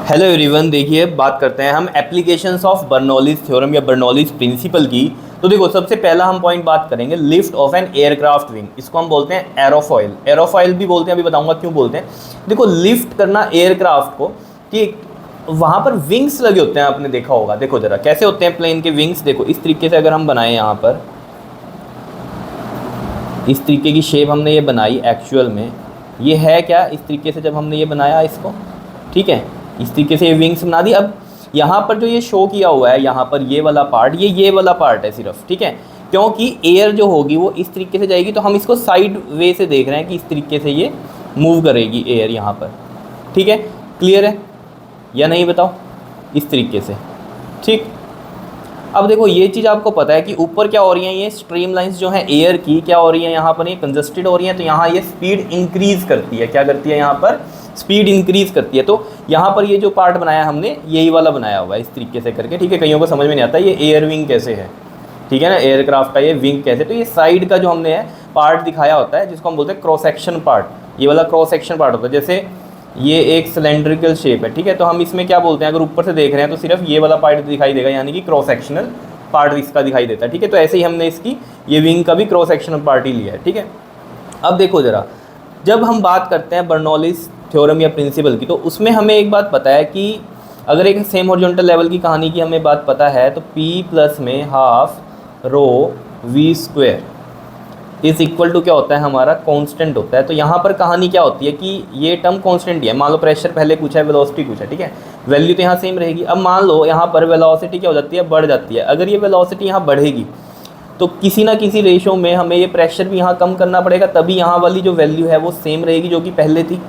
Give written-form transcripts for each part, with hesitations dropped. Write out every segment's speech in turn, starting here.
Hello everyone, देखिए बात करते हैं हम एप्लीकेशंस ऑफ बर्नौलीज थ्योरम या बर्नौलीज प्रिंसिपल की। तो देखो, सबसे पहला हम पॉइंट बात करेंगे lift off an aircraft wing. इसको हम बोलते हैं एरोफॉइल, एरोफॉइल भी बोलते हैं, अभी बताऊंगा क्यों बोलते हैं। देखो, लिफ्ट करना एयरक्राफ्ट को, कि वहाँ पर विंग्स लगे होते हैं, आपने देखा होगा। देखो जरा कैसे होते हैं प्लेन के विंग्स। देखो इस तरीके से अगर हम बनाएं, यहाँ पर इस तरीके की शेप हमने ये बनाई एक्चुअल में, ये है क्या, इस तरीके से जब हमने ये बनाया इसको, ठीक है, इस तरीके से ये विंग्स बना दी। अब यहाँ पर जो ये शो किया हुआ है, यहाँ पर ये वाला पार्ट, ये वाला पार्ट है सिर्फ, ठीक है, क्योंकि एयर जो होगी वो इस तरीके से जाएगी, तो हम इसको साइड वे से देख रहे हैं कि इस तरीके से ये मूव करेगी एयर यहाँ पर, ठीक है। क्लियर है या नहीं बताओ, इस तरीके से, ठीक। अब देखो ये चीज़ आपको पता है कि ऊपर क्या हो रही है, ये स्ट्रीम लाइंस जो है एयर की क्या हो रही है, यहाँ पर ये कंजस्टेड हो रही है, तो यहाँ ये स्पीड इंक्रीज़ करती है। क्या करती है, यहाँ पर स्पीड इंक्रीज़ करती है। तो यहाँ पर ये जो पार्ट बनाया हमने, यही वाला बनाया हुआ है इस तरीके से करके, ठीक है। कईयों को समझ में नहीं आता ये एयर विंग कैसे है, ठीक है ना, एयरक्राफ्ट का ये विंग कैसे। तो ये साइड का जो हमने है पार्ट दिखाया होता है, जिसको हम बोलते हैं क्रॉस सेक्शन पार्ट। ये वाला क्रॉस सेक्शन पार्ट होता है। जैसे ये एक सिलेंड्रिकल शेप है, ठीक है, तो हम इसमें क्या बोलते हैं, अगर ऊपर से देख रहे हैं तो सिर्फ ये वाला पार्ट दिखाई देगा, यानी कि क्रॉस सेक्शनल पार्ट इसका दिखाई देता है, ठीक है। तो ऐसे ही हमने इसकी ये विंग का भी क्रॉस सेक्शनल पार्ट ही लिया है, ठीक है। अब देखो ज़रा, जब हम बात करते हैं बर्नौलीज थ्योरम या प्रिंसिपल की, तो उसमें हमें एक बात पता है कि अगर एक सेम हॉरिजॉन्टल लेवल की कहानी की हमें बात पता है, तो P प्लस में half rho V square is equal to क्या होता है, हमारा कांस्टेंट होता है। तो यहाँ पर कहानी क्या होती है कि ये टर्म कांस्टेंट ही है। मान लो प्रेशर पहले पूछा है, वेलोसिटी पूछा है, ठीक है, वैल्यू तो यहाँ सेम रहेगी। अब मान लो यहाँ पर वेलोसिटी क्या हो जाती है, बढ़ जाती है। अगर ये वेलोसिटी यहाँ बढ़ेगी तो किसी ना किसी रेशो में हमें ये प्रेशर भी यहाँ कम करना पड़ेगा, तभी यहाँ वाली जो वैल्यू है वो सेम रहेगी जो कि पहले थी।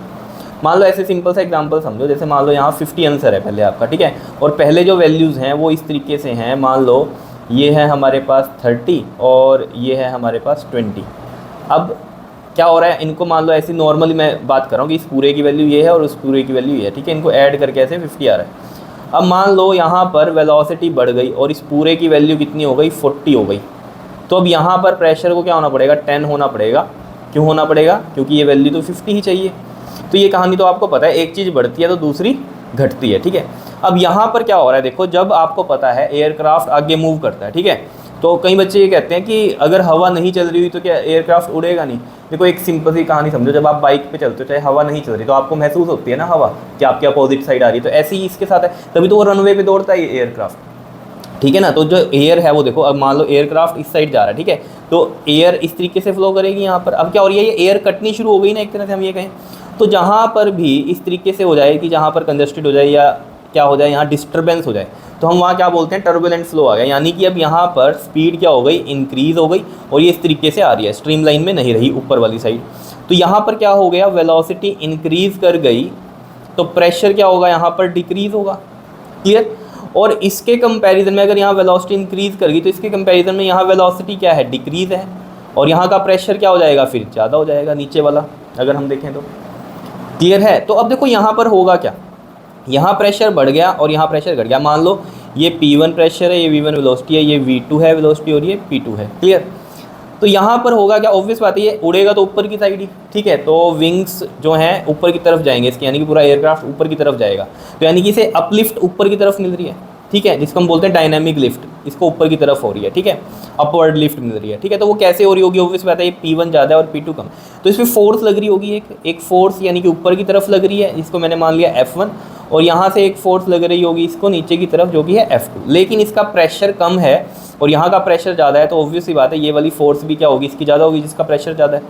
मान लो ऐसे सिंपल सा एग्जांपल समझो, जैसे मान लो यहाँ 50 आंसर है पहले आपका, ठीक है, और पहले जो वैल्यूज़ हैं वो इस तरीके से हैं। मान लो ये है हमारे पास 30 और ये है हमारे पास 20। अब क्या हो रहा है, इनको मान लो ऐसी नॉर्मली मैं बात कर रहा हूँ कि इस पूरे की वैल्यू ये है और उस पूरे की वैल्यू ये है, ठीक है, इनको ऐड करके ऐसे 50 आ रहा है। अब मान लो यहाँ पर वेलोसिटी बढ़ गई और इस पूरे की वैल्यू कितनी हो गई, 40 हो गई। तो अब यहाँ पर प्रेशर को क्या होना पड़ेगा, 10 होना पड़ेगा। क्यों होना पड़ेगा, क्योंकि ये वैल्यू तो 50 ही चाहिए। तो ये कहानी तो आपको पता है, एक चीज़ बढ़ती है तो दूसरी घटती है, ठीक है। अब यहाँ पर क्या हो रहा है, देखो जब आपको पता है एयरक्राफ्ट आगे मूव करता है, ठीक है, तो कई बच्चे ये कहते हैं कि अगर हवा नहीं चल रही हुई तो क्या एयरक्राफ्ट उड़ेगा नहीं। देखो एक सिंपल सी कहानी समझो, जब आप बाइक पे चलते हो, चाहे हवा नहीं चल रही, तो आपको महसूस होती है ना हवा कि आपके अपोजिट साइड आ रही है। तो ऐसे ही इसके साथ है, तभी तो वो रनवे पे दौड़ता है ये एयरक्राफ्ट, ठीक है ना। तो जो एयर है वो देखो, अब मान लो एयरक्राफ्ट इस साइड जा रहा है, ठीक है, तो एयर इस तरीके से फ्लो करेगी यहाँ पर। अब क्या हो रही है, ये एयर कटनी शुरू हो गई ना एक तरह से हम ये कहें। तो जहाँ पर भी इस तरीके से हो जाए कि जहाँ पर कंजस्टेड हो जाए या क्या हो जाए, यहाँ डिस्टर्बेंस हो जाए, तो हम वहाँ क्या बोलते हैं, टर्बुलेंट फ्लो आ गया। यानी कि अब यहाँ पर स्पीड क्या हो गई, इंक्रीज़ हो गई, और ये इस तरीके से आ रही है, स्ट्रीम लाइन में नहीं रही ऊपर वाली साइड। तो यहाँ पर क्या हो गया, वेलोसिटी इंक्रीज़ कर गई, तो प्रेशर क्या होगा, यहाँ पर डिक्रीज़ होगा। क्लियर। और इसके कंपैरिजन में अगर यहाँ वेलोसिटी इंक्रीज़ कर गई, तो इसके कंपैरिजन में यहाँ वेलोसिटी क्या है, डिक्रीज़ है, और यहाँ का प्रेशर क्या हो जाएगा, फिर ज़्यादा हो जाएगा नीचे वाला, अगर हम देखें तो। क्लियर है। तो अब देखो यहाँ पर होगा क्या, यहाँ प्रेशर बढ़ गया और यहाँ प्रेशर घट गया। मान लो ये P1 प्रेशर है, ये V1 वेलोसिटी है, ये V2 है वेलोसिटी और ये P2 है। क्लियर। तो यहाँ पर होगा क्या, ऑब्वियस बात है, ये उड़ेगा तो ऊपर की साइड ही, ठीक है, तो विंग्स जो हैं ऊपर की तरफ जाएंगे इसके, यानी कि पूरा एयरक्राफ्ट ऊपर की तरफ जाएगा। तो यानी कि इसे अपलिफ्ट ऊपर की तरफ मिल रही है, ठीक है, जिसको हम बोलते हैं डायनामिक लिफ्ट, इसको ऊपर की तरफ हो रही है, ठीक है, अपवर्ड लिफ्ट मिल रही है, ठीक है। तो वो कैसे हो रही होगी, ऑब्वियस बात है, ये P1 ज़्यादा है और P2 कम, तो इसमें फोर्स लग रही होगी, एक फोर्स यानी कि ऊपर की तरफ लग रही है, इसको मैंने मान लिया F1, और यहाँ से एक फोर्स लग रही होगी इसको नीचे की तरफ, जो कि है F2। लेकिन इसका प्रेशर कम है और यहाँ का प्रेशर ज़्यादा है, तो ऑब्वियस सी बात है ये वाली फोर्स भी क्या होगी, इसकी ज़्यादा होगी जिसका प्रेशर ज़्यादा है,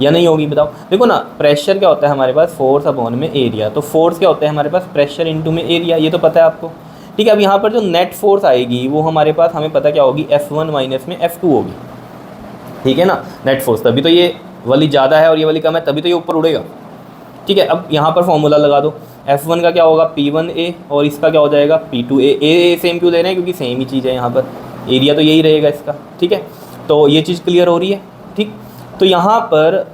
या नहीं होगी बताओ। देखो ना, प्रेशर क्या होता है हमारे पास, फोर्स अपॉन में एरिया। तो फोर्स क्या होता है हमारे पास, प्रेशर इनटू में एरिया, ये तो पता है आपको, ठीक है। अब यहाँ पर जो नेट फोर्स आएगी वो हमारे पास हमें पता क्या होगी, F1 माइनस में F2 होगी, ठीक है ना, नेट फोर्स। तभी तो ये वाली ज़्यादा है और ये वाली कम है, तभी तो ये ऊपर उड़ेगा, ठीक है। अब यहाँ पर फॉर्मूला लगा दो, F1 का क्या होगा P1A और इसका क्या हो जाएगा P2A। ए सेम क्यों ले रहे हैं, क्योंकि सेम ही चीज़ है, यहाँ पर एरिया तो यही रहेगा इसका, ठीक है। तो ये चीज़ क्लियर हो रही है, ठीक। तो यहाँ पर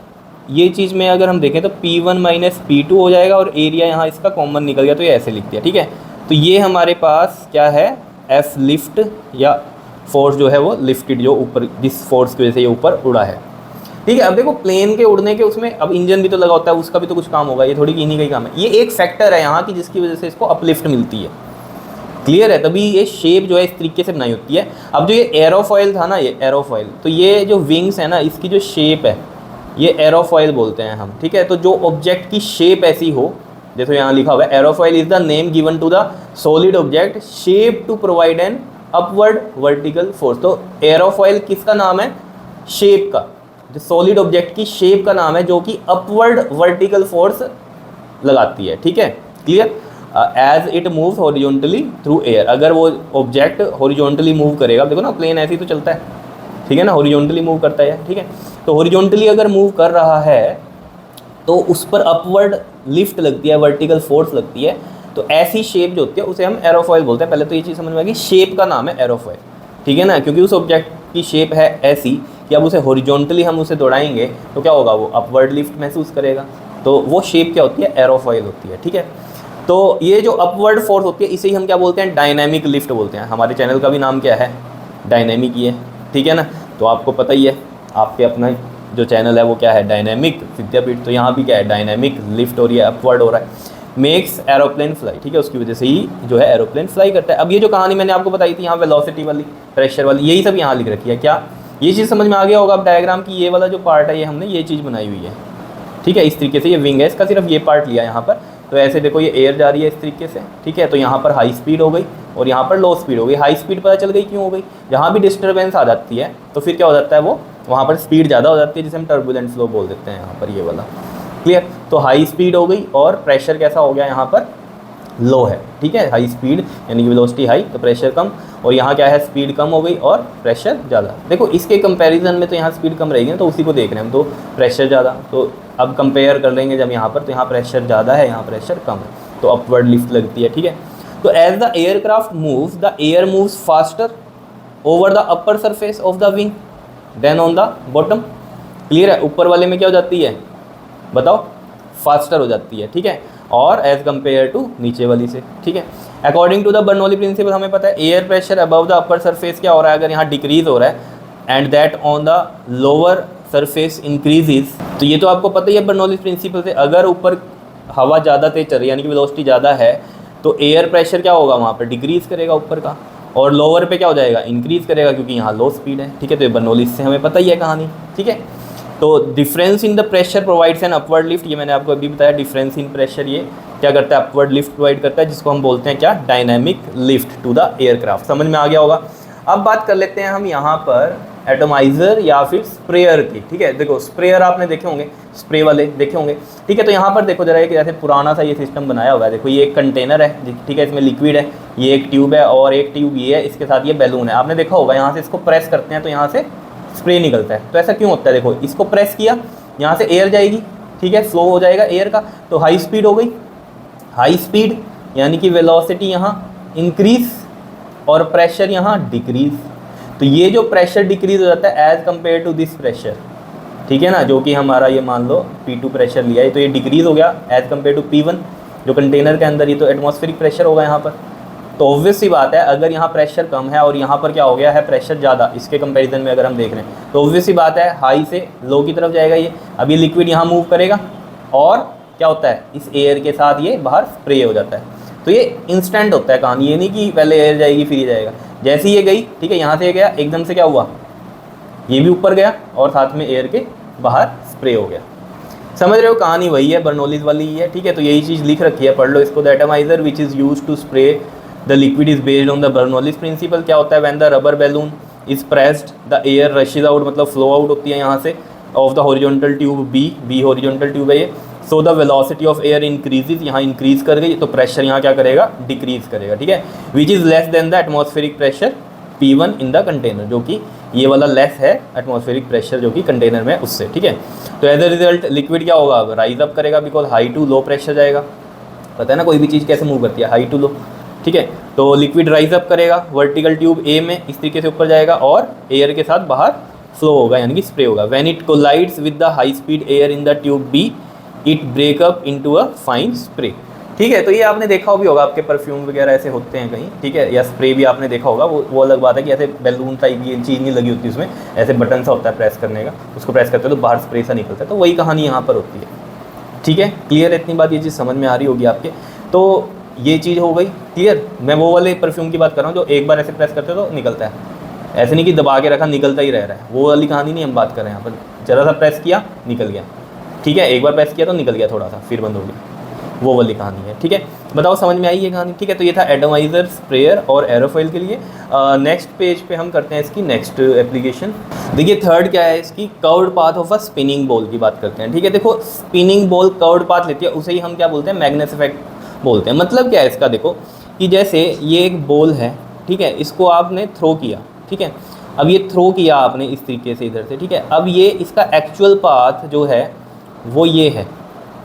ये चीज़ में अगर हम देखें तो P1 माइनस P2 हो जाएगा और एरिया यहाँ इसका कॉमन निकल गया, तो ये ऐसे लिख दिया, ठीक है। तो ये हमारे पास क्या है, F लिफ्ट या फोर्स जो है वो लिफ्टेड, जो ऊपर जिस फोर्स की वजह से ये ऊपर उड़ा है। ठीक है। अब देखो प्लेन के उड़ने के उसमें अब इंजन भी तो लगा होता है, उसका भी तो कुछ काम होगा, ये थोड़ी कि इन्हीं का ही काम है। ये एक फैक्टर है यहाँ की जिसकी वजह से इसको अपलिफ्ट मिलती है। क्लियर है? तभी ये शेप जो है इस तरीके से बनाई होती है। अब जो ये एरोफॉइल था ना, ये एरोफॉइल, तो ये जो विंग्स है ना, इसकी जो शेप है ये एरोफॉइल बोलते हैं हम। ठीक है, तो जो ऑब्जेक्ट की शेप ऐसी हो, जैसे यहाँ लिखा हुआ है aerofoil is the name given to the solid object shape to provide an upward vertical force. तो एरोफॉइल किसका नाम है? शेप का, जो सॉलिड ऑब्जेक्ट की शेप का नाम है जो कि अपवर्ड वर्टिकल फोर्स लगाती है। ठीक है, clear? As it moves horizontally through air, अगर वो ऑब्जेक्ट हॉरिजॉन्टली मूव करेगा, देखो ना प्लेन ऐसे ही तो चलता है, ठीक है ना, हॉरिजॉन्टली मूव करता है। ठीक है, तो हॉरिजॉन्टली अगर मूव कर रहा है तो उस पर अपवर्ड लिफ्ट लगती है, वर्टिकल फोर्स लगती है। तो ऐसी शेप जो होती है उसे हम एरोफॉइल बोलते हैं। पहले तो ये चीज़ समझ में आ गई, शेप का नाम है एरोफॉइल। ठीक है ना, क्योंकि उस ऑब्जेक्ट की शेप है ऐसी कि अब उसे हॉरिजॉन्टली हम उसे दौड़ाएंगे तो क्या होगा, वो अपवर्ड लिफ्ट महसूस करेगा। तो वो शेप क्या होती है? एरोफॉइल होती है। ठीक है, तो ये जो अपवर्ड फोर्स होती है इसे ही हम क्या बोलते हैं? डायनेमिक लिफ्ट बोलते हैं। हमारे चैनल का भी नाम क्या है? डायनेमिक ही है। ठीक है ना, तो आपको पता ही है, आपके अपना जो चैनल है वो क्या है? डायनेमिक विद्यापीठ। तो यहाँ भी क्या है? डायनेमिक लिफ्ट और ये अपवर्ड हो रहा है। मेक्स एरोप्लेन फ्लाई, ठीक है, उसकी वजह से ही जो है एरोप्लेन फ्लाई करता है। अब ये जो कहानी मैंने आपको बताई थी यहाँ वेलोसिटी वाली, प्रेशर वाली, यही सब यहाँ लिख रखी है। क्या ये चीज़ समझ में आ गया होगा? अब डायग्राम की ये वाला जो पार्ट है ये हमने ये चीज़ बनाई हुई है। ठीक है, इस तरीके से ये विंग है, इसका सिर्फ ये पार्ट लिया यहाँ पर। तो ऐसे देखो ये एयर जा रही है इस तरीके से। ठीक है, तो यहाँ पर हाई स्पीड हो गई और यहाँ पर लो स्पीड हो गई। हाई स्पीड पता चल गई क्यों हो गई? जहाँ भी डिस्टर्बेंस आ जाती है तो फिर क्या हो जाता है, वो वहाँ पर स्पीड ज़्यादा हो जाती है, जिसे हम टर्बुलेंट फ्लो बोल देते हैं यहाँ पर, ये वाला। क्लियर? तो हाई स्पीड हो गई और प्रेशर कैसा हो गया यहाँ पर? लो है। ठीक है, हाई स्पीड यानी कि वेलोसिटी हाई तो प्रेशर कम, और यहाँ क्या है? स्पीड कम हो गई और प्रेशर ज़्यादा। देखो इसके कंपैरिजन में तो यहाँ स्पीड कम रहेगी, तो उसी को देख रहे हैं हम, तो प्रेशर ज़्यादा। तो अब कंपेयर कर लेंगे जब यहाँ पर, तो यहाँ प्रेशर ज़्यादा है, यहाँ प्रेशर कम है, तो अपवर्ड लिफ्ट लगती है। ठीक है, तो as the aircraft moves the air moves faster over the upper surface of the wing than on the bottom. Clear है? ऊपर वाले में क्या हो जाती है बताओ? फास्टर हो जाती है। ठीक है, और एज कंपेयर टू नीचे वाली से। ठीक है, according to the Bernoulli principle हमें पता है air pressure above the upper surface क्या हो रहा है, अगर यहाँ डिक्रीज हो रहा है and that on the lower surface increases, तो ये तो आपको पता ही है बर्नौली प्रिंसिपल से, अगर ऊपर हवा ज़्यादा तेज चल रही है यानी कि वेलोसिटी ज़्यादा है तो एयर प्रेशर क्या होगा वहाँ पर? डिक्रीज़ करेगा ऊपर का, और लोअर पे क्या हो जाएगा? इंक्रीज़ करेगा, क्योंकि यहाँ लो स्पीड है। ठीक है, तो ये बर्नौली से हमें पता ही है कहानी। ठीक है, तो difference in the pressure provides an upward lift, ये मैंने आपको अभी बताया। डिफरेंस इन प्रेशर ये क्या करता है? अपवर्ड लिफ्ट प्रोवाइड करता है, जिसको हम बोलते हैं क्या? Dynamic lift to the aircraft. समझ में आ गया होगा? अब बात कर लेते हैं हम यहाँ पर एटोमाइज़र या फिर स्प्रेयर की। ठीक है, देखो स्प्रेयर आपने देखे होंगे, स्प्रे वाले देखे होंगे। ठीक है, तो यहाँ पर देखो जरा, एक जैसे पुराना सा ये सिस्टम बनाया हुआ है। देखो ये एक कंटेनर है, ठीक है, इसमें लिक्विड है, ये एक ट्यूब है और एक ट्यूब ये है, इसके साथ ये बैलून है। आपने देखा होगा यहाँ से इसको प्रेस करते हैं तो यहाँ से स्प्रे निकलता है। तो ऐसा क्यों होता है? देखो इसको प्रेस किया, यहाँ से एयर जाएगी, ठीक है, फ्लो हो जाएगा एयर का, तो हाई स्पीड हो गई। हाई स्पीड यानी कि वेलोसिटी यहाँ इंक्रीज और प्रेशर यहाँ डिक्रीज। तो ये जो प्रेशर डिक्रीज हो जाता है as compare to this pressure, ठीक है ना, जो कि हमारा ये मान लो P2 प्रेशर लिया है, तो ये डिक्रीज हो गया एज कंपेयर टू P1 जो कंटेनर के अंदर, ये तो एटमॉस्फेरिक प्रेशर होगा यहाँ पर। तो ऑब्वियस सी बात है, अगर यहाँ प्रेशर कम है और यहाँ पर क्या हो गया है? प्रेशर ज़्यादा, इसके कंपैरिजन में अगर हम देख रहे हैं तो ऑब्वियस सी बात है हाई से लो की तरफ जाएगा ये। अब ये लिक्विड यहाँ मूव करेगा और क्या होता है? इस एयर के साथ ये बाहर स्प्रे हो जाता है। तो ये इंस्टेंट होता है कहानी, ये नहीं कि पहले एयर जाएगी फिर ये जाएगा। जैसे ही ये गई, ठीक है, यहाँ से ये गया, एकदम से क्या हुआ? ये भी ऊपर गया और साथ में एयर के बाहर स्प्रे हो गया। समझ रहे हो? कहानी वही है, बर्नौलीज वाली ही है। ठीक है, तो यही चीज़ लिख रखी है, पढ़ लो इसको। The atomizer which is used to spray the liquid is based on the Bernoulli's principle. क्या होता है? When the rubber balloon is pressed the air rushes out, मतलब फ्लो आउट होती है यहाँ से of the horizontal tube B horizontal tube है ये। So the velocity of air increases, यहाँ इंक्रीज कर गई तो प्रेशर यहाँ क्या करेगा? डिक्रीज करेगा। ठीक है, which is less than the atmospheric pressure P1 in the container, जो कि ये वाला लेस है एटमॉस्फेरिक प्रेशर जो कि कंटेनर में उससे। ठीक है, तो एज अ रिजल्ट लिक्विड क्या होगा? राइज अप करेगा, because high to low pressure जाएगा। पता है ना कोई भी चीज़ कैसे मूव करती है? हाई टू लो। ठीक है, तो लिक्विड राइज अप करेगा वर्टिकल ट्यूब ए में, इस तरीके से ऊपर जाएगा और एयर के साथ बाहर फ्लो होगा यानी कि स्प्रे होगा। When it collides with the high speed air in the tube be it break up into a fine spray. ठीक है। तो ये आपने देखा भी होगा, आपके परफ्यूम वगैरह ऐसे होते हैं कहीं, ठीक है, या स्प्रे भी आपने देखा होगा। वो अलग बात है कि ऐसे बैलून टाइप ये चीज़ नहीं लगी होती उसमें, ऐसे बटन सा होता है प्रेस करने का, उसको प्रेस करते हो तो बाहर स्प्रे सा निकलता है। तो वही कहानी यहाँ पर होती है, ठीक है। क्लियर है इतनी बात, ये चीज़ समझ में आ रही होगी आपके। तो ये चीज़ हो गई क्लियर। मैं वो वाले परफ्यूम की बात कर रहा हूँ जो एक बार ऐसे प्रेस करते हो तो निकलता है, ऐसे नहीं कि दबा के रखा निकलता ही रह रहा है, वो वाली कहानी नहीं हम बात कर रहे हैं यहाँ पर। ज़रा सा प्रेस किया निकल गया, ठीक है, एक बार प्रेस किया तो निकल गया, थोड़ा सा फिर बंद हो गया, वो वाली कहानी है, ठीक है। बताओ समझ में आई ये कहानी, ठीक है। तो ये था एटमाइज़र, स्प्रेयर और एरोफॉइल के लिए। नेक्स्ट पेज पे हम करते हैं इसकी नेक्स्ट एप्लीकेशन। देखिए थर्ड क्या है इसकी, curved path of a spinning ball की बात करते हैं, ठीक है। देखो स्पिनिंग बॉल कर्व्ड पाथ लेती है, उसे ही हम क्या बोलते हैं, मैग्नेस इफेक्ट बोलते हैं। मतलब क्या है इसका, देखो कि जैसे ये एक बॉल है, ठीक है, इसको आपने थ्रो किया, ठीक है, अब ये थ्रो किया आपने इस तरीके से इधर से, ठीक है। अब ये इसका एक्चुअल पाथ जो है वो ये है,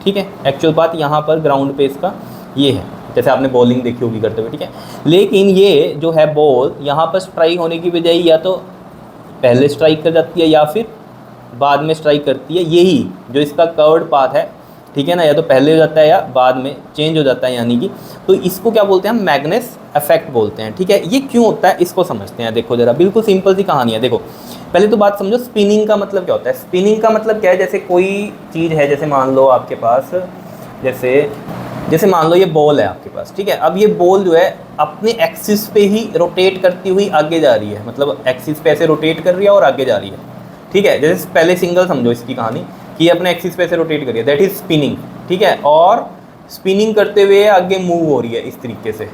ठीक है, एक्चुअल पाथ यहाँ पर ग्राउंड पे इसका ये है, जैसे आपने बॉलिंग देखी होगी करते हुए, ठीक है। लेकिन ये जो है बॉल यहाँ पर स्ट्राइक होने की बजाय या तो पहले स्ट्राइक कर जाती है या फिर बाद में स्ट्राइक करती है, यही जो इसका कर्व्ड पाथ है, ठीक है ना, या तो पहले हो जाता है या बाद में चेंज हो जाता है, यानी कि तो इसको क्या बोलते हैं हम, मैग्नेस इफेक्ट बोलते हैं, ठीक है। ये क्यों होता है इसको समझते हैं। देखो जरा, बिल्कुल सिंपल सी कहानी है। देखो पहले तो बात समझो, स्पिनिंग का मतलब क्या होता है। स्पिनिंग का मतलब क्या है, जैसे कोई चीज़ है, जैसे मान लो आपके पास, जैसे मान लो ये बॉल है आपके पास, ठीक है। अब ये बॉल जो है अपने एक्सिस पे ही रोटेट करती हुई आगे जा रही है, मतलब एक्सिस पे ऐसे रोटेट कर रही है और आगे जा रही है, ठीक है। जैसे पहले सिंगल समझो इसकी कहानी कि ये अपने एक्सिस पे ऐसे रोटेट कर रही है, दैट इज स्पिनिंग, ठीक है। और स्पिनिंग करते हुए आगे मूव हो रही है इस तरीके से,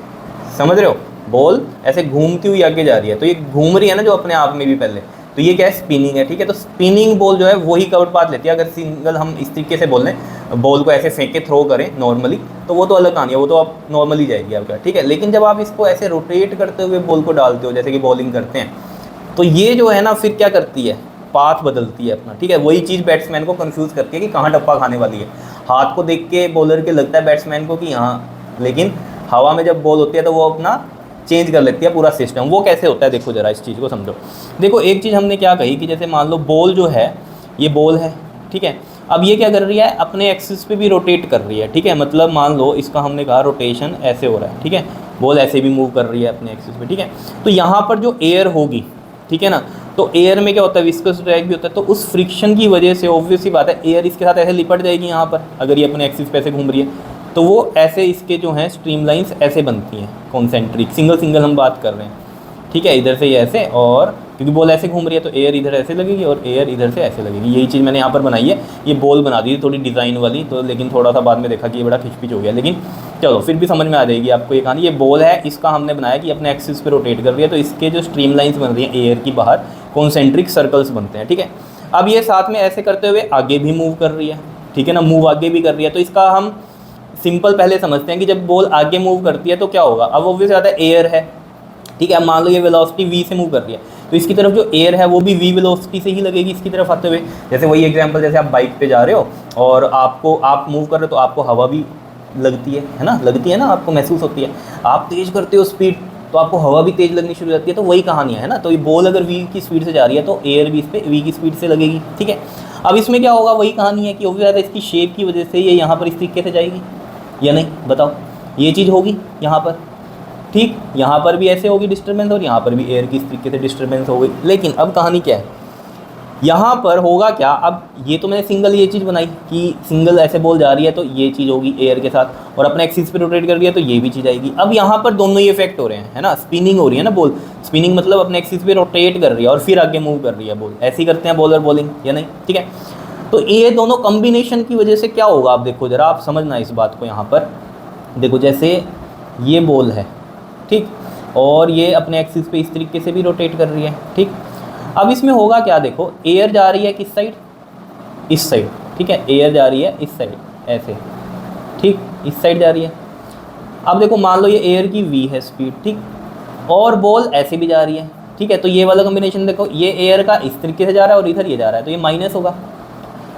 समझ रहे हो, बॉल ऐसे घूमती हुई आगे जा रही है, तो ये घूम रही है ना जो अपने आप में भी पहले, तो ये क्या है, स्पिनिंग है, ठीक है। तो स्पिनिंग बॉल जो है वही कर्व्ड पाथ लेती है। अगर सिंगल हम इस तरीके से बोल लें, बॉल को ऐसे फेंक के थ्रो करें नॉर्मली, तो वो तो अलग कहानी है, वो तो आप नॉर्मली जाएगी आपका, ठीक है। लेकिन जब आप इसको ऐसे रोटेट करते हुए बॉल को डालते हो, जैसे कि बॉलिंग करते हैं, तो ये जो है ना फिर क्या करती है, पाथ बदलती है अपना, ठीक है। वही चीज़ बैट्समैन को कंफ्यूज करती है कि कहाँ टप्पा खाने वाली है। हाथ को देख के बॉलर के लगता है बैट्समैन को कि यहाँ, लेकिन हवा में जब बॉल होती है तो वो अपना चेंज कर लेती है पूरा सिस्टम। वो कैसे होता है, देखो जरा इस चीज़ को समझो। देखो एक चीज़ हमने क्या कही कि जैसे मान लो बॉल जो है, ये बॉल है, ठीक है। अब ये क्या कर रही है, अपने एक्सिस पे भी रोटेट कर रही है, ठीक है। मतलब मान लो इसका हमने कहा रोटेशन ऐसे हो रहा है, ठीक है, बॉल ऐसे भी मूव कर रही है अपने एक्सिस पे, ठीक है। तो यहाँ पर जो एयर होगी, ठीक है ना, तो एयर में क्या होता है, विस्कस ड्रैग भी होता है, तो उस फ्रिक्शन की वजह से ऑब्वियस सी बात है एयर इसके साथ ऐसे लिपट जाएगी यहाँ पर, अगर ये अपने एक्सिस पे ऐसे घूम रही है, तो वो ऐसे इसके जो हैं स्ट्रीमलाइंस ऐसे बनती हैं, कॉन्सेंट्रिक, सिंगल सिंगल हम बात कर रहे हैं, ठीक है। इधर से ये ऐसे, और क्योंकि बॉल ऐसे घूम रही है तो एयर इधर ऐसे लगेगी और एयर इधर से ऐसे लगेगी। यही चीज़ मैंने यहाँ पर बनाई है, ये बॉल बना दी थोड़ी डिज़ाइन वाली, तो लेकिन थोड़ा सा बाद में देखा कि ये बड़ा खिचपिच हो गया, लेकिन चलो फिर भी समझ में आ जाएगी आपको ये कहानी। ये बॉल है, इसका हमने बनाया कि अपने एक्सिस पे रोटेट कर रही है, तो इसके जो स्ट्रीमलाइंस बन रही हैं एयर की बाहर, कॉन्सेंट्रिक सर्कल्स बनते हैं, ठीक है। अब ये साथ में ऐसे करते हुए आगे भी मूव कर रही है, ठीक है ना, मूव आगे भी कर रही है। तो इसका हम सिंपल पहले समझते हैं कि जब बॉल आगे मूव करती है तो क्या होगा। अब ऑब्वियस बात है एयर है, ठीक है। अब मान लो ये वेलोसिटी v से मूव कर रही है, तो इसकी तरफ जो एयर है वो भी v वेलोसिटी से ही लगेगी इसकी तरफ आते हुए। जैसे वही एग्जांपल, जैसे आप बाइक पे जा रहे हो और आप मूव कर रहे हो तो आपको हवा भी लगती है ना, लगती है ना, आपको महसूस होती है। आप तेज़ करते हो स्पीड तो आपको हवा भी तेज़ लगनी शुरू हो जाती है, तो वही कहानी है ना। तो ये बॉल अगर v की स्पीड से जा रही है तो एयर भी इस पर v की स्पीड से लगेगी, ठीक है। अब इसमें क्या होगा, वही कहानी है कि ऑब्वियस बात है इसकी शेप की वजह से ये यहाँ पर इस तरीके से जाएगी या नहीं, बताओ। ये चीज़ होगी यहाँ पर, ठीक, यहाँ पर भी ऐसे होगी डिस्टर्बेंस और यहाँ पर भी एयर की इस तरीके से डिस्टर्बेंस हो गई। लेकिन अब कहानी क्या है, यहाँ पर होगा क्या, अब ये तो मैंने सिंगल ये चीज़ बनाई कि सिंगल ऐसे बॉल जा रही है तो ये चीज़ होगी एयर के साथ, और अपने एक्सिस पे रोटेट कर रही है तो ये भी चीज़ आएगी। अब यहाँ पर दोनों ही इफेक्ट हो रहे हैं, है ना, स्पिनिंग हो रही है ना बॉल, स्पिनिंग मतलब अपने एक्सिस पे रोटेट कर रही है और फिर आगे मूव कर रही है बॉल, ऐसे ही करते हैं बॉलर बॉलिंग या नहीं, ठीक है। तो ये दोनों कॉम्बिनेशन की वजह से क्या होगा, आप देखो जरा, आप समझना इस बात को। यहाँ पर देखो, जैसे ये बॉल है, ठीक, और ये अपने एक्सिस पे इस तरीके से भी रोटेट कर रही है, ठीक। अब इसमें होगा क्या, देखो एयर जा रही है किस साइड, इस साइड, ठीक है, एयर जा रही है इस साइड ऐसे, ठीक, इस साइड जा रही है। अब देखो मान लो ये एयर की v है स्पीड, ठीक, और बॉल ऐसे भी जा रही है, ठीक है। तो ये वाला कॉम्बिनेशन देखो, ये एयर का इस तरीके से जा रहा है और इधर ये जा रहा है, तो ये माइनस होगा।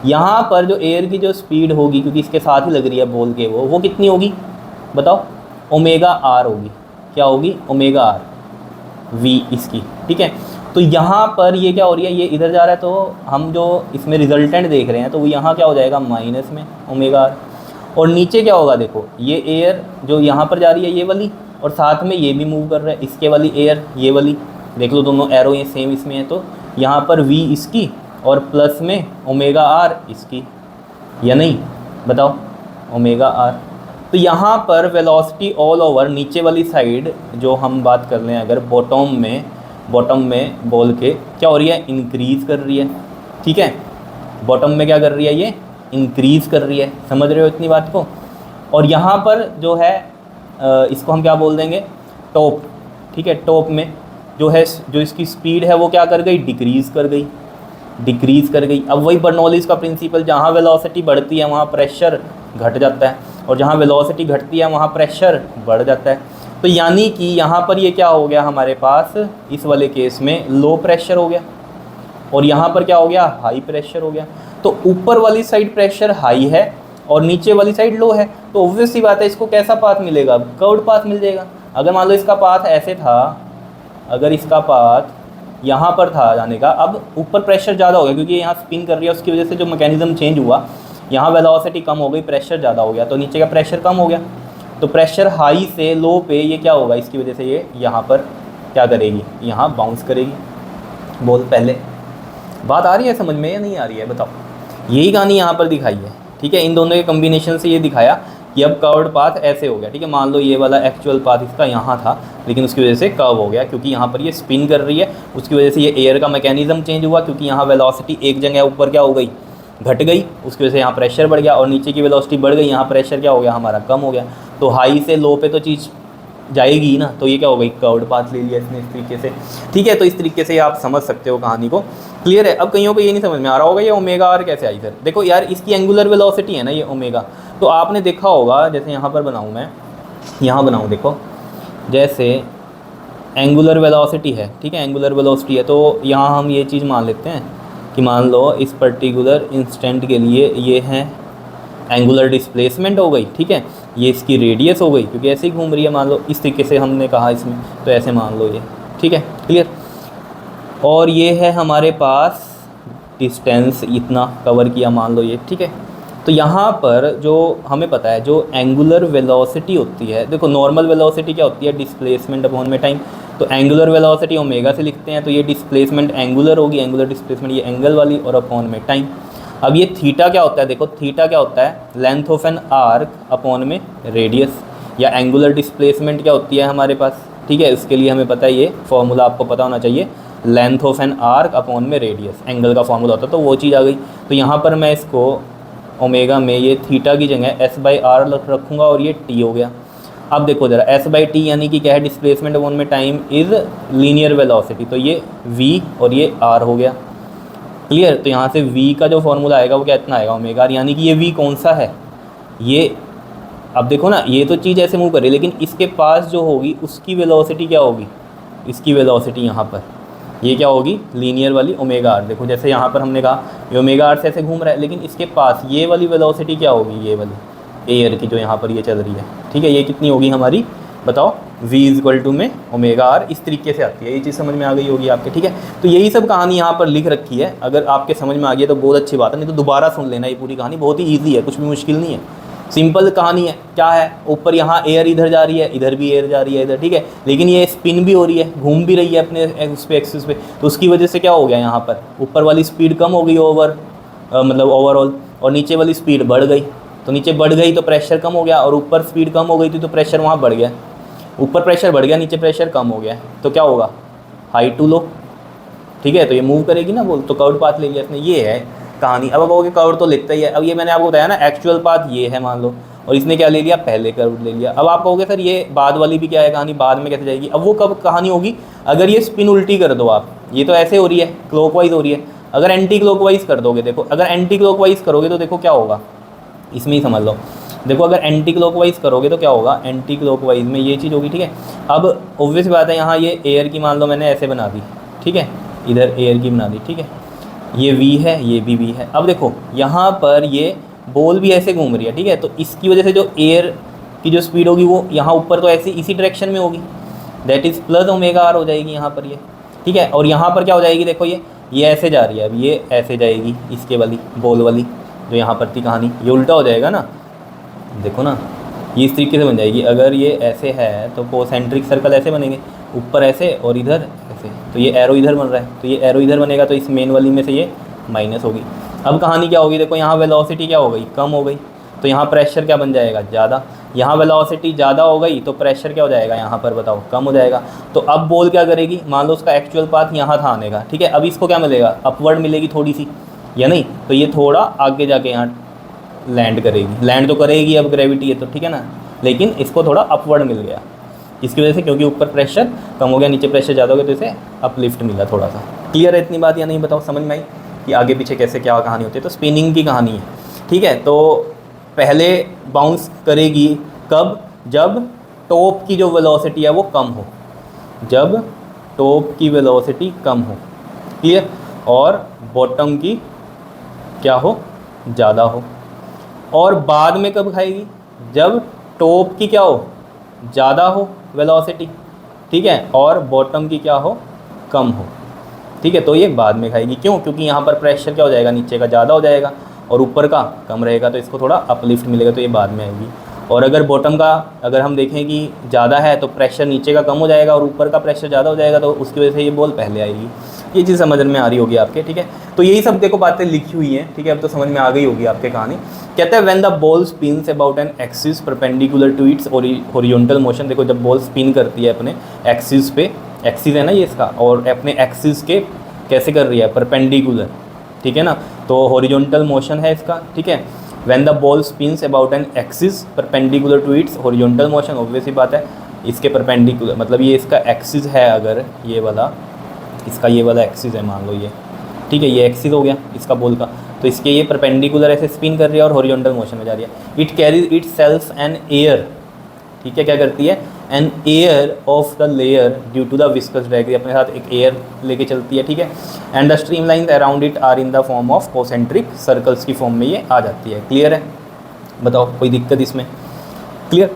यहाँ पर जो एयर की जो स्पीड होगी, क्योंकि इसके साथ ही लग रही है बॉल के, वो कितनी होगी बताओ, ओमेगा आर होगी। क्या होगी, ओमेगा आर, v इसकी, ठीक है। तो यहाँ पर ये क्या हो रही है, ये इधर जा रहा है, तो हम जो इसमें रिजल्टेंट देख रहे हैं तो वो यहाँ क्या हो जाएगा, माइनस में ओमेगा आर। और नीचे क्या होगा देखो, ये एयर जो यहाँ पर जा रही है ये वाली, और साथ में ये भी मूव कर रहा है इसके वाली एयर, ये वाली देख लो दोनों एरो ये सेम इसमें है, तो यहाँ पर v इसकी और प्लस में ओमेगा r इसकी, या नहीं बताओ, ओमेगा r। तो यहाँ पर वेलोसिटी ऑल ओवर नीचे वाली साइड जो हम बात कर रहे हैं अगर बॉटम में बॉल के क्या हो रही है, इंक्रीज़ कर रही है, ठीक है। बॉटम में क्या कर रही है, ये इंक्रीज़ कर रही है, समझ रहे हो इतनी बात को। और यहाँ पर जो है इसको हम क्या बोल देंगे, टॉप, ठीक है। टॉप में जो है जो इसकी स्पीड है वो क्या कर गई, डिक्रीज़ कर गई। अब वही बर्नौलीज का प्रिंसिपल, जहाँ वेलोसिटी बढ़ती है वहाँ प्रेशर घट जाता है, और जहाँ वेलोसिटी घटती है वहाँ प्रेशर बढ़ जाता है। तो यानी कि यहाँ पर ये क्या हो गया हमारे पास, इस वाले केस में लो प्रेशर हो गया, और यहाँ पर क्या हो गया, हाई प्रेशर हो गया। तो ऊपर वाली साइड प्रेशर हाई है और नीचे वाली साइड लो है, तो ऑब्वियस सी बात है इसको कैसा पाथ मिलेगा, कर्व्ड पाथ मिल जाएगा। अगर मान लो इसका पाथ ऐसे था, अगर इसका पाथ यहाँ पर था जाने का, अब ऊपर प्रेशर ज़्यादा हो गया क्योंकि यहाँ स्पिन कर रही है, उसकी वजह से जो मैकेनिज्म चेंज हुआ, यहाँ वेलोसिटी कम हो गई, प्रेशर ज़्यादा हो गया, तो नीचे का प्रेशर कम हो गया। तो प्रेशर हाई से लो पे ये क्या होगा, इसकी वजह से ये यहाँ पर क्या करेगी, यहाँ बाउंस करेगी। बोल पहले बात आ रही है समझ में या नहीं आ रही है बताओ। यही कहानी यहाँ पर दिखाई है, ठीक है। इन दोनों के कम्बिनेशन से ये दिखाया कि अब कर्व्ड पाथ ऐसे हो गया, ठीक है। मान लो ये वाला एक्चुअल पाथ इसका यहाँ था, लेकिन उसकी वजह से कर्व हो गया क्योंकि यहाँ पर ये स्पिन कर रही है, उसकी वजह से ये एयर का मैकेनिज्म चेंज हुआ क्योंकि यहाँ वेलोसिटी एक जगह ऊपर क्या हो गई, घट गई, उसकी वजह से यहाँ प्रेशर बढ़ गया, और नीचे की वेलोसिटी बढ़ गई, यहाँ प्रेशर क्या हो गया हमारा, कम हो गया। तो हाई से लो पे तो चीज़ जाएगी ना, तो ये क्या हो गई, कर्व्ड पाथ ले लिया इसने इस तरीके से, ठीक है। तो इस तरीके से आप समझ सकते हो कहानी को, क्लियर है। अब कईयों को ये नहीं समझ में आ रहा होगा ये ओमेगा आर कैसे आई सर। देखो यार इसकी एंगुलर वेलोसिटी है ना ये ओमेगा, तो आपने देखा होगा, जैसे यहाँ पर बनाऊँ मैं, यहाँ बनाऊँ देखो, जैसे एंगुलर वेलोसिटी है, ठीक है, एंगुलर वेलोसिटी है, तो यहाँ हम ये चीज़ मान लेते हैं कि मान लो इस पर्टिकुलर इंस्टेंट के लिए ये है एंगुलर डिस्प्लेसमेंट हो गई, ठीक है, ये इसकी रेडियस हो गई क्योंकि ऐसे ही घूम रही है, मान लो इस तरीके से हमने कहा इसमें, तो ऐसे मान लो ये, ठीक है, क्लियर। और ये है हमारे पास डिस्टेंस इतना कवर किया मान लो ये, ठीक है। तो यहाँ पर जो हमें पता है जो एंगुलर वेलोसिटी होती है, देखो नॉर्मल वेलोसिटी क्या होती है, डिस्प्लेसमेंट अपॉन में टाइम, तो एंगुलर वेलोसिटी ओमेगा से लिखते हैं, तो ये डिस्प्लेसमेंट एंगुलर होगी, एंगुलर डिस्प्लेसमेंट ये एंगल वाली, और अपॉन में टाइम। अब ये थीटा क्या होता है, देखो थीटा क्या होता है, length of an arc upon में रेडियस, या एंगुलर डिस्प्लेसमेंट क्या होती है हमारे पास, ठीक है। इसके लिए हमें पता है ये फॉर्मूला आपको पता होना चाहिए, length of an arc upon में रेडियस, एंगल का फॉर्मूला होता है, तो वो चीज़ आ गई। तो यहाँ पर मैं इसको ओमेगा में ये थीटा की जगह s/r रखूँगा और ये t हो गया। अब देखो ज़रा s/t यानी कि क्या है, डिस्प्लेसमेंट अपॉन में टाइम इज़ लीनियर वेलोसिटी, तो ये v और ये r हो गया, क्लियर। तो यहाँ से v का जो फॉर्मूला आएगा वो क्या इतना आएगा ओमेगा r, यानी कि ये v कौन सा है, ये अब देखो ना, ये तो चीज़ ऐसे मूव कर रही है, लेकिन इसके पास जो होगी उसकी वेलोसिटी क्या होगी, इसकी वेलोसिटी यहाँ पर ये क्या होगी, लीनियर वाली ओमेगा आर। देखो जैसे यहाँ पर हमने कहा ये ओमेगा आर से ऐसे घूम रहा है, लेकिन इसके पास ये वाली वेलोसिटी क्या होगी, ये वाली एयर की जो यहाँ पर ये चल रही है, ठीक है, ये कितनी होगी हमारी बताओ, v इक्वल टू में ओमेगा आर, इस तरीके से आती है। ये चीज़ समझ में आ गई होगी आपके, ठीक है। तो यही सब कहानी यहाँ पर लिख रखी है, अगर आपके समझ में आ गई है तो बहुत अच्छी बात है, नहीं तो दोबारा सुन लेना, ये पूरी कहानी बहुत ही ईजी है, कुछ भी मुश्किल नहीं है, सिंपल कहानी है। क्या है, ऊपर यहाँ एयर इधर जा रही है, इधर भी एयर जा रही है इधर, ठीक है, लेकिन ये स्पिन भी हो रही है, घूम भी रही है अपने उस पर एक्सिस पे, तो उसकी वजह से क्या हो गया, यहाँ पर ऊपर वाली स्पीड कम हो गई मतलब ओवरऑल, और नीचे वाली स्पीड बढ़ गई, तो नीचे बढ़ गई तो प्रेशर कम हो गया, और ऊपर स्पीड कम हो गई थी तो प्रेशर वहाँ बढ़ गया, ऊपर प्रेशर बढ़ गया नीचे प्रेशर कम हो गया, तो क्या होगा, हाई टू लो, ठीक है। तो ये मूव करेगी ना बोल, तो कर्व्ड पाथ ले लिया इसने, ये है कहानी। अब कहोगे कर्व तो लिखता ही है, अब ये मैंने आपको बताया ना एक्चुअल पाथ ये है मान लो, और इसने क्या ले लिया, पहले कर्व ले लिया। अब आप कहोगे सर ये बाद वाली भी क्या है कहानी, बाद में कैसे जाएगी, अब वो कब कहानी होगी, अगर ये स्पिन उल्टी कर दो आप, ये तो ऐसे हो रही है क्लॉकवाइज हो रही है, अगर एंटी क्लॉकवाइज कर दोगे, देखो अगर एंटी क्लॉकवाइज करोगे तो देखो क्या होगा, इसमें ही समझ लो, देखो अगर एंटी क्लॉकवाइज करोगे तो क्या होगा, एंटी क्लॉकवाइज में ये चीज़ होगी, ठीक है। अब ऑब्वियस बात है, यहाँ ये एयर की मान लो मैंने ऐसे बना दी, ठीक है, इधर एयर की बना दी, ठीक है, ये v है, ये भी v है। अब देखो यहाँ पर ये बॉल भी ऐसे घूम रही है, ठीक है, तो इसकी वजह से जो एयर की जो स्पीड होगी वो यहाँ ऊपर तो ऐसी इसी डायरेक्शन में होगी, that is plus omega R हो जाएगी यहाँ पर ये, ठीक है। और यहाँ पर क्या हो जाएगी, देखो ये ऐसे जा रही है, अब ये ऐसे जाएगी, इसके वाली बॉल वाली जो यहाँ पर थी कहानी, ये उल्टा हो जाएगा ना, देखो ना, ये इस तरीके से बन जाएगी। अगर ये ऐसे है तो कोसेंट्रिक सर्कल ऐसे बनेंगे, ऊपर ऐसे और इधर ऐसे, तो ये एरो इधर बन रहा है, तो ये एरो इधर बनेगा, तो इस मेन वाली में से ये माइनस होगी। अब कहानी क्या होगी, देखो यहाँ वेलोसिटी क्या हो गई, कम हो गई, तो यहाँ प्रेशर क्या बन जाएगा, ज़्यादा। यहाँ वेलोसिटी ज़्यादा हो गई तो प्रेशर क्या हो जाएगा, यहाँ पर बताओ, कम हो जाएगा। तो अब बॉल क्या करेगी, मान लो उसका एक्चुअल पाथ यहाँ था आने का, ठीक है, अब इसको क्या मिलेगा, अपवर्ड मिलेगी थोड़ी सी, या नहीं, तो ये थोड़ा आगे जाके यहाँ लैंड करेगी, लैंड तो करेगी, अब ग्रेविटी है तो, ठीक है ना, लेकिन इसको थोड़ा अपवर्ड मिल गया, इसकी वजह से, क्योंकि ऊपर प्रेशर कम हो गया, नीचे प्रेशर ज़्यादा हो गया, तो इसे अपलिफ्ट मिला थोड़ा सा। क्लियर है इतनी बात या नहीं, बताओ, समझ में आई कि आगे पीछे कैसे क्या कहानी होती है। तो स्पिनिंग की कहानी है, ठीक है। तो पहले बाउंस करेगी कब, जब टॉप की जो वेलोसिटी है वो कम हो, जब टॉप की वेलोसिटी कम हो, क्लियर, और बॉटम की क्या हो, ज़्यादा हो। और बाद में कब खाएगी, जब टॉप की क्या हो, ज़्यादा हो वेलोसिटी, ठीक है, और बॉटम की क्या हो, कम हो, ठीक है। तो ये बाद में खाएगी, क्यों, क्योंकि यहाँ पर प्रेशर क्या हो जाएगा, नीचे का ज़्यादा हो जाएगा और ऊपर का कम रहेगा, तो इसको थोड़ा अपलिफ्ट मिलेगा, तो ये बाद में आएगी। और अगर बॉटम का अगर हम देखें कि ज़्यादा है तो प्रेशर नीचे का कम हो जाएगा और ऊपर का प्रेशर ज़्यादा हो जाएगा, तो उसकी वजह से ये बॉल पहले आएगी। ये चीज़ समझ में आ रही होगी आपके, ठीक है। तो यही सब देखो बातें लिखी हुई हैं, ठीक है, अब तो समझ में आ गई होगी आपके कहानी। कहते हैं when the ball spins about an axis perpendicular to its horizontal motion. देखो जब बॉल स्पिन करती है अपने एक्सिस पे, एक्सिस है ना ये इसका, और अपने एक्सिस के कैसे कर रही है, परपेंडिकुलर, ठीक है ना, तो हॉरिजॉन्टल मोशन है इसका, ठीक है। When the ball spins about an axis perpendicular to its horizontal motion, obvious ही बात है, इसके परपेंडिकुलर, मतलब ये इसका एक्सिस है, अगर ये वाला इसका ये वाला एक्सिस है, मान लो ये, ठीक है, ये एक्सिस हो गया इसका बॉल का, तो इसके ये परपेंडिकुलर ऐसे स्पिन कर रही है और हॉरिजॉन्टल मोशन में जा रही है। It carries itself an air, ठीक है, क्या करती है, an air of the layer due to the viscous drag, अपने साथ एक एयर लेके चलती है, ठीक है। And the streamlines around it are in the form of concentric circles की फॉर्म में ये आ जाती है। क्लियर है, बताओ कोई दिक्कत इसमें, क्लियर।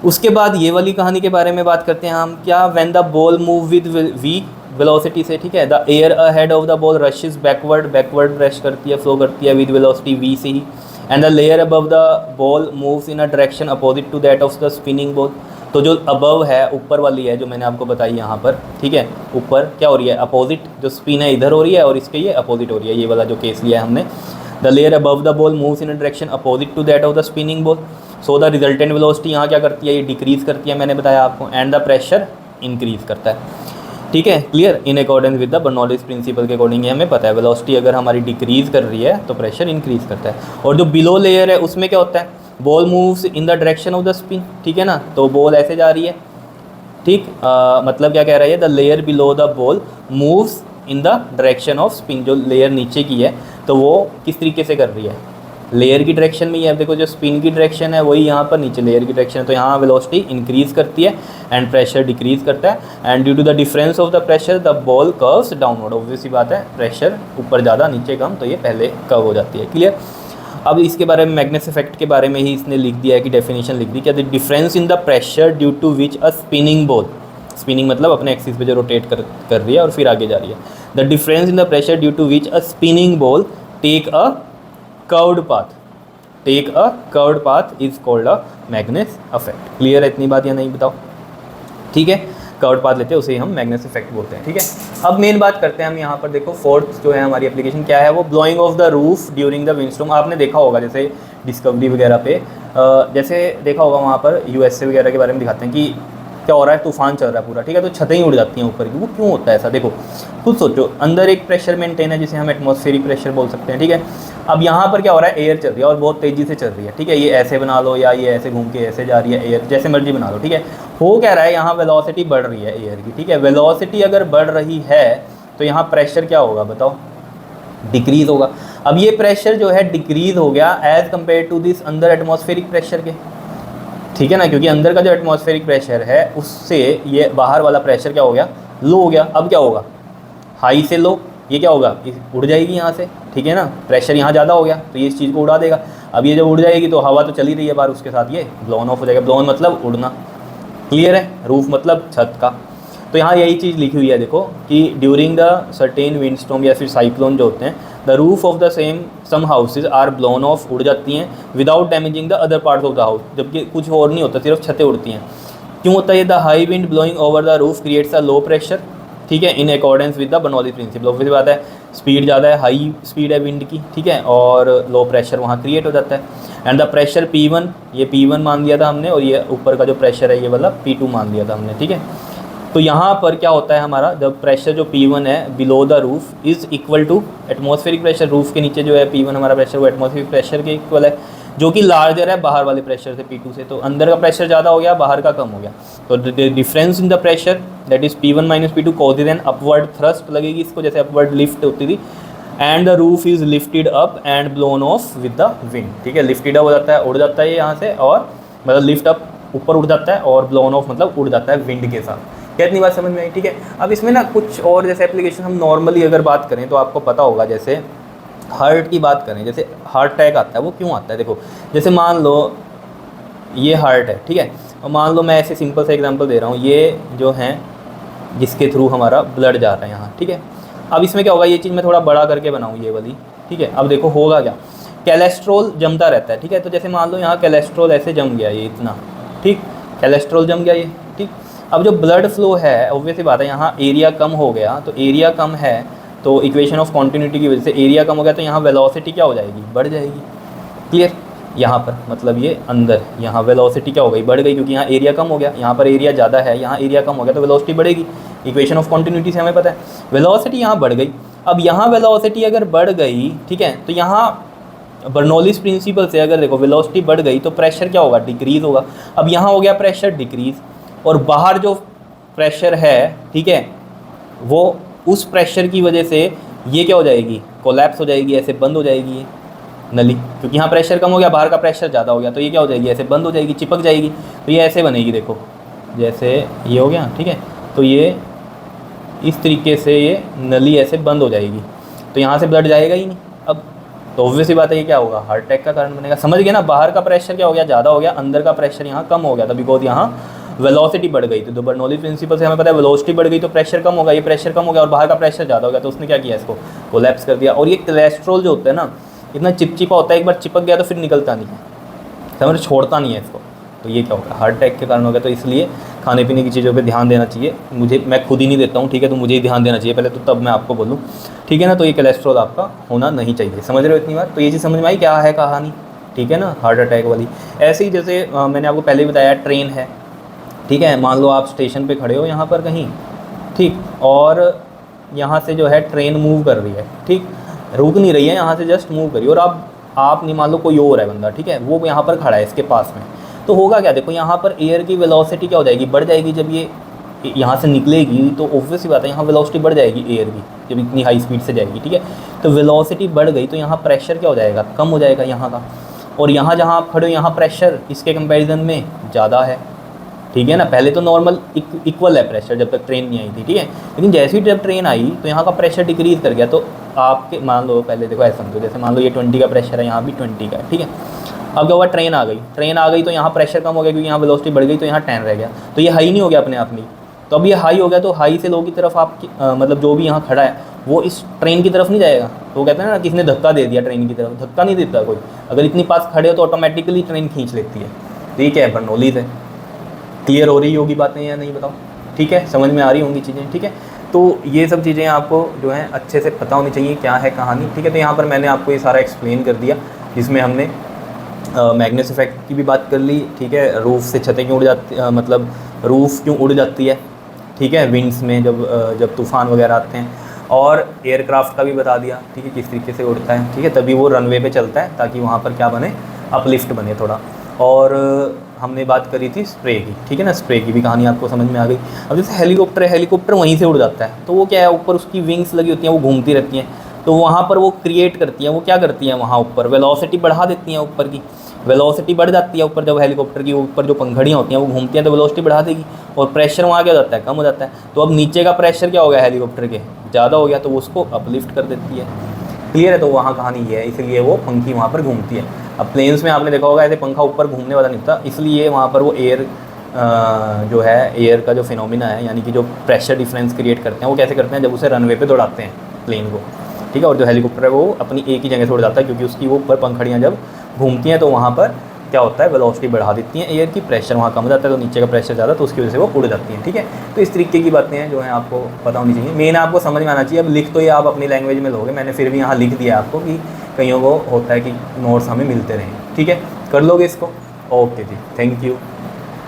उसके बाद ये वाली कहानी के बारे में बात करते हैं हम, क्या, when the ball move with V velocity से, ठीक है, the air ahead of the ball rushes backward, backward rush करती है, फ्लो करती है विद वेलोसिटी वी से ही, and the layer above the ball moves in a direction opposite to that of the spinning ball. तो जो above है, ऊपर वाली है जो मैंने आपको बताई यहाँ पर, ठीक है, ऊपर क्या हो रही है, अपोजिट, जो स्पिन है इधर हो रही है और इसके ये अपोजिट हो रही है, ये वाला जो केस लिया है हमने। The layer above the ball moves in a direction opposite to that of the spinning ball, so the resultant velocity यहाँ क्या करती है, ये डिक्रीज़ करती है, मैंने बताया आपको, एंड द प्रेशर इंक्रीज़ करता है, ठीक है, clear. In accordance with the Bernoulli's principle के अकॉर्डिंग ये हमें पता है, वेलोसिटी अगर हमारी डिक्रीज़ कर रही है तो प्रेशर इंक्रीज़ करता है। और जो बिलो लेयर है उसमें क्या होता है, ball moves in the direction of the spin, ठीक है ना, तो बॉल ऐसे जा रही है, ठीक, मतलब क्या कह रहा है, the layer below the ball moves in the direction off spin, जो लेयर नीचे की है तो वो किस तरीके से कर रही है, लेयर की डायरेक्शन में ही है। देखो जो स्पिन की डायरेक्शन है वही यहाँ पर नीचे लेयर की डायरेक्शन है, तो यहाँ वेलोसिटी इंक्रीज़ करती है एंड प्रेशर डिक्रीज़ करता है, and due to the difference of the pressure the ball curves downward. Obvious सी बात है, प्रेशर ऊपर ज़्यादा नीचे कम, तो ये पहले कर्व हो जाती है, क्लियर। अब इसके बारे में मैग्नेस इफेक्ट के बारे में ही इसने लिख दिया है कि डेफिनेशन लिख दी, क्या, the difference in the pressure due to which a spinning ball, spinning मतलब अपने एक्सिस पे जो रोटेट कर रही है और फिर आगे जा रही है, the difference in the pressure due to which a spinning ball take a curved path, take a curved path is called a Magnus effect. Clear है इतनी बात या नहीं, बताओ, ठीक है, कर्व्ड पाथ लेते हैं उसे हम मैग्नेस इफेक्ट बोलते हैं, ठीक है। अब मेन बात करते हैं हम यहाँ पर, देखो फोर्थ जो है हमारी एप्लीकेशन क्या है, वो blowing off the roof during the windstorm. आपने देखा होगा जैसे डिस्कवरी वगैरह पे, जैसे देखा होगा वहाँ पर यूएसए वगैरह के बारे में दिखाते हैं कि क्या हो रहा है, तूफान चल रहा है पूरा, ठीक है, तो छतें ही उड़ जाती हैं ऊपर की। वो क्यों होता है ऐसा, देखो खुद सोचो, अंदर एक प्रेशर मेंटेन है जिसे हम एटमॉस्फेरिक प्रेशर बोल सकते हैं, ठीक है। अब यहाँ पर क्या हो रहा है, एयर चल रही है और बहुत तेज़ी से चल रही है, ठीक है, ये ऐसे बना लो या ये ऐसे घूम के ऐसे जा रही है, एयर जैसे मर्जी बना लो, ठीक है। हो क्या रहा है, यहाँ वेलोसिटी बढ़ रही है एयर की, ठीक है, वेलोसिटी अगर बढ़ रही है तो यहाँ प्रेशर क्या होगा, बताओ, डिक्रीज़ होगा। अब ये प्रेशर जो है डिक्रीज़ हो गया एज़ कम्पेयर टू दिस अंदर एटमॉस्फेरिक प्रेशर के, ठीक है ना, क्योंकि अंदर का जो एटमॉस्फेरिक प्रेशर है उससे ये बाहर वाला प्रेशर क्या हो गया, लो हो गया। अब क्या होगा, हाई से लो, ये क्या होगा, उड़ जाएगी यहाँ से, ठीक है ना, प्रेशर यहाँ ज़्यादा हो गया तो ये इस चीज़ को उड़ा देगा। अब ये जब उड़ जाएगी तो हवा तो चली रही है बाहर, उसके साथ ये ब्लोन ऑफ हो जाएगा। ब्लोन मतलब उड़ना, क्लियर है, रूफ मतलब छत का। तो यहाँ यही चीज़ लिखी हुई है देखो कि ड्यूरिंग द सर्टेन विंडस्टॉर्म या फिर साइक्लोन जो होते हैं the roof of the some houses are blown off, उड़ जाती हैं, without damaging the other parts of the house, जबकि कुछ और नहीं होता, सिर्फ छतें उड़ती हैं। क्यों होता है? The high wind blowing over the roof creates a low pressure, ठीक है, in accordance with the Bernoulli principle. Obviously बात है, स्पीड ज़्यादा है, हाई स्पीड है विंड की, ठीक है, और लो प्रेशर वहाँ क्रिएट हो जाता है। एंड द प्रेशर P1, ये P1 मान लिया था हमने, और ये ऊपर का जो प्रेशर है ये वाला P2 मान लिया था हमने, ठीक है। तो यहाँ पर क्या होता है हमारा, जब प्रेशर जो P1 है below the roof is equal to atmospheric pressure, roof के नीचे जो है P1 हमारा प्रेशर वो एटमॉस्फेरिक प्रेशर के इक्वल है, जो कि लार्जर है बाहर वाले प्रेशर से P2 से। तो अंदर का प्रेशर ज़्यादा हो गया, बाहर का कम हो गया, तो difference in the pressure that is P1 minus P2 causes an upward thrust लगेगी इसको, जैसे अपवर्ड लिफ्ट होती थी। And the roof is lifted up and blown of with the wind, ठीक है, लिफ्टेड अप हो जाता है, उड़ जाता है यहाँ से, और मतलब लिफ्ट अप ऊपर उड़ जाता है, और ब्लोन ऑफ मतलब उड़ जाता है विंड के साथ। क्या इतनी बात समझ में आई? ठीक है। अब इसमें ना कुछ और जैसे एप्लीकेशन हम नॉर्मली अगर बात करें तो आपको पता होगा, जैसे हार्ट की बात करें, जैसे हार्ट अटैक आता है, वो क्यों आता है? देखो, जैसे मान लो ये हार्ट है, ठीक है, और मान लो मैं ऐसे सिंपल सा एग्जांपल दे रहा हूँ, ये जो है जिसके थ्रू हमारा ब्लड जा रहा है यहाँ, ठीक है। अब इसमें क्या होगा, ये चीज़ मैं थोड़ा बड़ा करके बनाऊँ ये वाली, ठीक है। अब देखो होगा क्या, कोलेस्ट्रॉल जमता रहता है, ठीक है। तो जैसे मान लो यहाँ कोलेस्ट्रॉल ऐसे जम गया, ये इतना, ठीक, कोलेस्ट्रॉल जम गया ये, ठीक। अब जो ब्लड फ्लो है, ऑब्वियसली बात है, यहाँ एरिया कम हो गया, तो एरिया कम है तो इक्वेशन ऑफ कॉन्टिन्यूटी की वजह से एरिया कम हो गया, तो यहाँ वेलोसिटी क्या हो जाएगी, बढ़ जाएगी। क्लियर? यहाँ पर मतलब ये अंदर यहाँ वेलोसिटी क्या हो गई, बढ़ गई, क्योंकि यहाँ एरिया कम हो गया, यहाँ पर एरिया ज़्यादा है, यहाँ एरिया कम हो गया, तो वेलोसिटी बढ़ेगी। इक्वेशन ऑफ कॉन्टिन्यूटी से हमें पता है वेलोसिटी यहाँ बढ़ गई। अब यहाँ वेलोसिटी अगर बढ़ गई, ठीक है, तो यहाँ बर्नौलीज प्रिंसिपल से अगर देखो वेलोसिटी बढ़ गई तो प्रेशर क्या होगा, डिक्रीज़ होगा। अब यहाँ हो गया प्रेशर डिक्रीज़, और बाहर जो प्रेशर है, ठीक है, वो उस प्रेशर की वजह से ये क्या हो जाएगी, कोलैप्स हो जाएगी, ऐसे बंद हो जाएगी ये नली, क्योंकि यहाँ प्रेशर कम हो गया, बाहर का प्रेशर ज़्यादा हो गया, तो ये क्या हो जाएगी, ऐसे बंद हो जाएगी, चिपक जाएगी। तो ये ऐसे बनेगी, देखो जैसे ये हो गया, ठीक है, तो ये इस तरीके से ये नली ऐसे बंद हो जाएगी, तो यहाँ से ब्लड जाएगा ही नहीं। अब तो ऑब्वियसली बात है, ये क्या होगा, हार्ट अटैक का कारण बनेगा। समझ गए ना, बाहर का प्रेशर क्या हो गया, ज़्यादा हो गया, अंदर का प्रेशर यहाँ कम हो गया था, बिकॉज यहाँ वेलोसिटी बढ़ गई थी। तो बर्नौली प्रिंसिपल से हमें पता है वेलोसिटी बढ़ गई तो प्रेशर कम होगा, ये प्रेशर कम हो गया और बाहर का प्रेशर ज़्यादा हो गया, तो उसने क्या किया, इसको कोलैप्स कर दिया। और ये कोलेस्ट्रॉल जो होता है ना, इतना चिपचिपा होता है, एक बार चिपक गया तो फिर निकलता नहीं है, समझ, छोड़ता नहीं है इसको। तो ये क्या होगा, हार्ट अटैक के कारण हो गया। तो इसलिए खाने पीने की चीज़ों पे ध्यान देना चाहिए। मैं खुद ही नहीं देता हूँ, ठीक है, तो मुझे ही ध्यान देना चाहिए पहले, तो तब मैं आपको बोलूँ, ठीक है ना। तो ये कोलेस्ट्रॉल आपका होना नहीं चाहिए, समझ रहे हो इतनी बार? तो ये चीज़ समझ में आई क्या है कहानी, ठीक है ना, हार्ट अटैक वाली। ऐसे ही जैसे मैंने आपको पहले ही बताया, ट्रेन है, ठीक है, मान लो आप स्टेशन पे खड़े हो यहाँ पर कहीं, ठीक, और यहाँ से जो है ट्रेन मूव कर रही है, ठीक, रुक नहीं रही है, यहाँ से जस्ट मूव करी, और आप नहीं, मान लो कोई और है बंदा, ठीक है, वो यहाँ पर खड़ा है इसके पास में, तो होगा क्या, देखो यहाँ पर एयर की वेलोसिटी क्या हो जाएगी, बढ़ जाएगी। जब ये यहाँ से निकलेगी तो ऑब्वियसली बात है यहाँ वेलोसिटी बढ़ जाएगी एयर की, जब इतनी हाई स्पीड से जाएगी, ठीक है। तो वेलोसिटी बढ़ गई तो यहाँ प्रेशर क्या हो जाएगा, कम हो जाएगा यहाँ का, और यहाँ जहाँ आप खड़े हो यहाँ प्रेशर इसके कंपैरिजन में ज़्यादा है, ठीक है ना। पहले तो नॉर्मल इक्वल है प्रेशर जब तक ट्रेन नहीं आई थी, ठीक है, लेकिन जैसे ही जब ट्रेन आई तो यहाँ का प्रेशर डिक्रीज़ कर गया। तो आपके मान लो पहले देखो ऐसा समझो, जैसे मान लो ये 20 का प्रेशर है, यहाँ भी 20 का है, ठीक है। अब क्या हुआ, ट्रेन आ गई तो यहाँ प्रेशर कम हो गया, क्योंकि यहाँ वेलोसिटी बढ़ गई तो यहाँ 10 रह गया, तो ये हाई नहीं हो गया अपने आप में। तो अब ये हाई हो गया तो हाई से लो की तरफ आप मतलब जो भी यहाँ खड़ा है वो इस ट्रेन की तरफ नहीं जाएगा। तो वो कहते हैं ना, किसने धक्का दे दिया ट्रेन की तरफ, धक्का नहीं देता कोई, अगर इतनी पास खड़े हो तो ऑटोमेटिकली ट्रेन खींच लेती है। तो ये क्या है, बर्नौली है। क्लियर हो रही होगी बातें या नहीं बताओ, ठीक है, समझ में आ रही होंगी चीज़ें, ठीक है। तो ये सब चीज़ें आपको जो है अच्छे से पता होनी चाहिए, क्या है कहानी, ठीक है। तो यहाँ पर मैंने आपको ये सारा एक्सप्लेन कर दिया, जिसमें हमने मैग्नेस इफेक्ट की भी बात कर ली, ठीक है, रूफ़ से छतें क्यों उड़ जाती, मतलब रूफ़ क्यों उड़ जाती है, ठीक है, विंड्स में जब तूफ़ान वगैरह आते हैं, और एयरक्राफ्ट का भी बता दिया, ठीक है, किस तरीके से उड़ता है, ठीक है, तभी वो रनवे पे चलता है, ताकि वहाँ पर क्या बने, अपलिफ्ट बने थोड़ा। और हमने बात करी थी स्प्रे की, ठीक है ना, स्प्रे की भी कहानी आपको समझ में आ गई। अब जैसे हेलीकॉप्टर है, हेलीकॉप्टर वहीं से उड़ जाता है, तो वो क्या है, ऊपर उसकी विंग्स लगी होती हैं, वो घूमती रहती हैं, तो वहाँ पर वो क्रिएट करती हैं, वो क्या करती हैं, वहाँ ऊपर वेलोसिटी बढ़ा देती हैं, ऊपर की वेलोसिटी बढ़ जाती है ऊपर, जब हेलीकॉप्टर की ऊपर जो पंखड़ियाँ होती हैं वो घूमती हैं तो वेलोसिटी बढ़ा देगी, और प्रेशर वहाँ क्या हो जाता है, कम हो जाता है। तो अब नीचे का प्रेशर क्या हो गया हेलीकॉप्टर के, ज़्यादा हो गया, तो वो उसको अपलिफ्ट कर देती है। क्लियर है? तो वहाँ कहानी ये है, इसलिए वो पंखी वहाँ पर घूमती है। अब प्लेन्स में आपने देखा होगा ऐसे पंखा ऊपर घूमने वाला नहीं था, इसलिए वहाँ पर वो एयर जो है, एयर का जो फिनोमिना है, यानी कि जो प्रेशर डिफरेंस क्रिएट करते हैं, वो कैसे करते हैं, जब उसे रनवे पे दौड़ाते हैं प्लेन को, ठीक है। और जो हेलीकॉप्टर है वो अपनी एक ही जगह से उड़ जाता है, क्योंकि उसकी वो ऊपर पंखड़ियाँ जब घूमती हैं तो वहाँ पर क्या होता है, वेलोसिटी बढ़ा देती हैं एयर की, प्रेशर वहाँ कम हो जाता है, तो नीचे का प्रेशर ज़्यादा, तो उसकी वजह से वो उड़ जाती हैं। ठीक है, तो इस तरीके की बातें हैं जो हैं आपको पता होनी चाहिए, मेन आपको समझ में आना चाहिए। अब लिख तो ये आप अपनी लैंग्वेज में लोगे, मैंने फिर भी यहाँ लिख दिया आपको कि कईयों को होता है कि नोट्स हमें मिलते रहें। ठीक है, कर लोगे इसको। Okay ji, thank you.